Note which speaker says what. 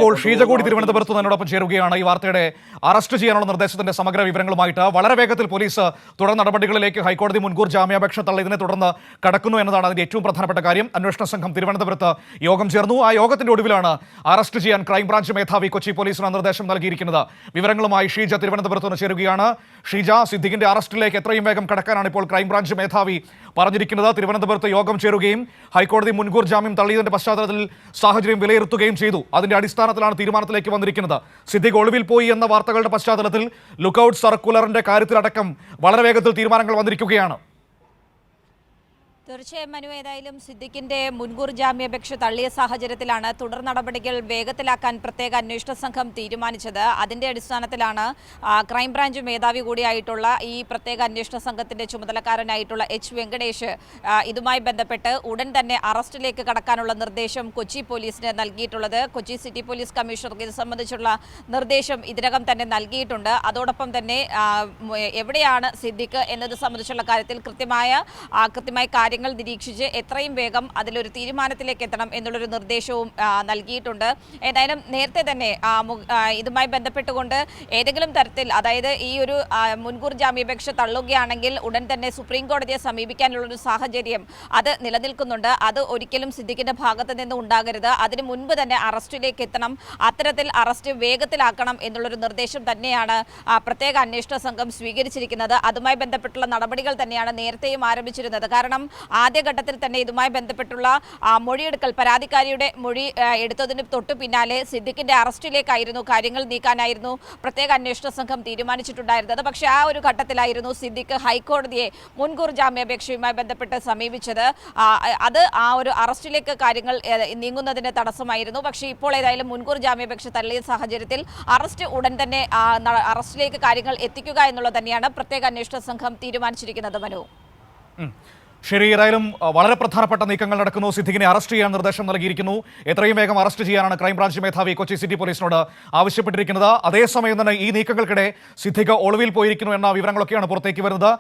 Speaker 1: ഇപ്പോൾ ഷീജ കൂടി തിരുവനന്തപുരത്ത് എന്നോടൊപ്പം ചേരുകയാണ്. ഈ വാർത്തയുടെ അറസ്റ്റ് ചെയ്യാനുള്ള നിർദ്ദേശത്തിന്റെ സമഗ്ര വിവരങ്ങളുമായിട്ട് വളരെ വേഗത്തിൽ പോലീസ് തുടർ നടപടികളിലേക്ക് ഹൈക്കോടതി മുൻകൂർ ജാമ്യാപേക്ഷ തള്ളിയതിനെ തുടർന്ന് കടക്കുന്നു എന്നതാണ് അതിന്റെ ഏറ്റവും പ്രധാനപ്പെട്ട കാര്യം. അന്വേഷണ സംഘം തിരുവനന്തപുരത്ത് യോഗം ചേർന്നു. ആ യോഗത്തിന്റെ ഒടുവിലാണ് അറസ്റ്റ് ചെയ്യാൻ ക്രൈംബ്രാഞ്ച് മേധാവി കൊച്ചി പോലീസിന് നിർദ്ദേശം നൽകിയിരിക്കുന്നത്. വിവരങ്ങളുമായി ഷീജ തിരുവനന്തപുരത്ത് നിന്ന് ചേരുകയാണ്. ഷീജ, സിദ്ദിഖിന്റെ അറസ്റ്റിലേക്ക് എത്രയും വേഗം കടക്കാനാണ് ഇപ്പോൾ ക്രൈംബ്രാഞ്ച് മേധാവി പറഞ്ഞിരിക്കുന്നത്. തിരുവനന്തപുരത്ത് യോഗം ചേരുകയും ഹൈക്കോടതി മുൻകൂർ ജാമ്യം തള്ളിയതിന്റെ പശ്ചാത്തലത്തിൽ സാഹചര്യം വിലയിരുത്തുകയും ചെയ്തു. അതിന്റെ അടിസ്ഥാനത്തിലാണ് തീരുമാനത്തിലേക്ക് വന്നിരിക്കുന്നത്. സിദ്ദിഖ് ഒളിവിൽ പോയി എന്ന വാർത്തകളുടെ പശ്ചാത്തലത്തിൽ ലുക്കൌട്ട് സർക്കുലറിന്റെ കാര്യത്തിലടക്കം വളരെ വേഗത്തിൽ തീരുമാനങ്ങൾ വന്നിരിക്കുകയാണ്.
Speaker 2: തീർച്ചയായും മനു, ഏതായാലും സിദ്ദിഖിന്റെ മുൻകൂർ ജാമ്യാപേക്ഷ തള്ളിയ സാഹചര്യത്തിലാണ് തുടർ നടപടികൾ വേഗത്തിലാക്കാൻ പ്രത്യേക അന്വേഷണ സംഘം തീരുമാനിച്ചത്. അതിന്റെ അടിസ്ഥാനത്തിലാണ് ക്രൈംബ്രാഞ്ച് മേധാവി കൂടിയായിട്ടുള്ള ഈ പ്രത്യേക അന്വേഷണ സംഘത്തിന്റെ ചുമതലക്കാരനായിട്ടുള്ള എച്ച് വെങ്കടേഷ് ഇതുമായി ബന്ധപ്പെട്ട് ഉടൻ തന്നെ അറസ്റ്റിലേക്ക് കടക്കാനുള്ള നിർദ്ദേശം കൊച്ചി പോലീസിന് നൽകിയിട്ടുള്ളത്. കൊച്ചി സിറ്റി പോലീസ് കമ്മീഷണർക്ക് ഇത് സംബന്ധിച്ചുള്ള നിർദ്ദേശം ഇതിനകം തന്നെ നൽകിയിട്ടുണ്ട്. അതോടൊപ്പം തന്നെ എവിടെയാണ് സിദ്ദിഖ് എന്നത് സംബന്ധിച്ചുള്ള കാര്യത്തിൽ കൃത്യമായി കാര്യങ്ങൾ നിരീക്ഷിച്ച് എത്രയും വേഗം അതിലൊരു തീരുമാനത്തിലേക്ക് എത്തണം എന്നുള്ളൊരു നിർദ്ദേശവും നൽകിയിട്ടുണ്ട്. ഏതായാലും നേരത്തെ തന്നെ ഇതുമായി ബന്ധപ്പെട്ടുകൊണ്ട് ഏതെങ്കിലും തരത്തിൽ, അതായത് ഈ ഒരു മുൻകൂർ ജാമ്യാപേക്ഷ തള്ളുകയാണെങ്കിൽ ഉടൻ തന്നെ സുപ്രീം കോടതിയെ സമീപിക്കാനുള്ളൊരു സാഹചര്യം അത് നിലനിൽക്കുന്നുണ്ട്. അത് ഒരിക്കലും സിദ്ദിഖിന്റെ ഭാഗത്ത് നിന്ന് ഉണ്ടാകരുത്. അതിന് മുൻപ് തന്നെ അറസ്റ്റിലേക്ക് എത്തണം, അത്തരത്തിൽ അറസ്റ്റ് വേഗത്തിലാക്കണം എന്നുള്ളൊരു നിർദ്ദേശം തന്നെയാണ് പ്രത്യേക അന്വേഷണ സംഘം സ്വീകരിച്ചിരിക്കുന്നത്. അതുമായി ബന്ധപ്പെട്ടുള്ള നടപടികൾ തന്നെയാണ് നേരത്തെയും ആരംഭിച്ചിരുന്നത്. കാരണം ആദ്യഘട്ടത്തിൽ തന്നെ ഇതുമായി ബന്ധപ്പെട്ടുള്ള മൊഴിയെടുക്കൽ, പരാതിക്കാരിയുടെ മൊഴി എടുത്തതിന് തൊട്ടു പിന്നാലെ സിദ്ദിഖിന്റെ അറസ്റ്റിലേക്കായിരുന്നു, കാര്യങ്ങൾ നീക്കാനായിരുന്നു പ്രത്യേക അന്വേഷണ സംഘം തീരുമാനിച്ചിട്ടുണ്ടായിരുന്നത്. പക്ഷേ ആ ഒരു ഘട്ടത്തിലായിരുന്നു സിദ്ദിഖ് ഹൈക്കോടതിയെ മുൻകൂർ ജാമ്യാപേക്ഷയുമായി ബന്ധപ്പെട്ട് സമീപിച്ചത്. അത് ആ ഒരു അറസ്റ്റിലേക്ക് കാര്യങ്ങൾ നീങ്ങുന്നതിന് തടസ്സമായിരുന്നു. പക്ഷേ ഇപ്പോൾ ഏതായാലും മുൻകൂർ ജാമ്യാപേക്ഷ തള്ളിയ സാഹചര്യത്തിൽ അറസ്റ്റ് ഉടൻ തന്നെ അറസ്റ്റിലേക്ക് കാര്യങ്ങൾ എത്തിക്കുക എന്നുള്ളത് തന്നെയാണ് പ്രത്യേക അന്വേഷണ സംഘം തീരുമാനിച്ചിരിക്കുന്നത്. മനു,
Speaker 1: ശരി, ഏതായാലും വളരെ പ്രധാനപ്പെട്ട നീക്കങ്ങൾ നടക്കുന്നു. സിദ്ദിഖിനെ അറസ്റ്റ് ചെയ്യാൻ നിർദ്ദേശം നൽകിയിരിക്കുന്നു. എത്രയും വേഗം അറസ്റ്റ് ചെയ്യാനാണ് ക്രൈംബ്രാഞ്ച് മേധാവി കൊച്ചി സിറ്റി പോലീസിനോട് ആവശ്യപ്പെട്ടിരിക്കുന്നത്. അതേസമയം തന്നെ ഈ നീക്കങ്ങൾക്കിടെ സിദ്ദിഖ് ഒളിവിൽ പോയിരിക്കുന്നു എന്ന വിവരങ്ങളൊക്കെയാണ് പുറത്തേക്ക് വരുന്നത്.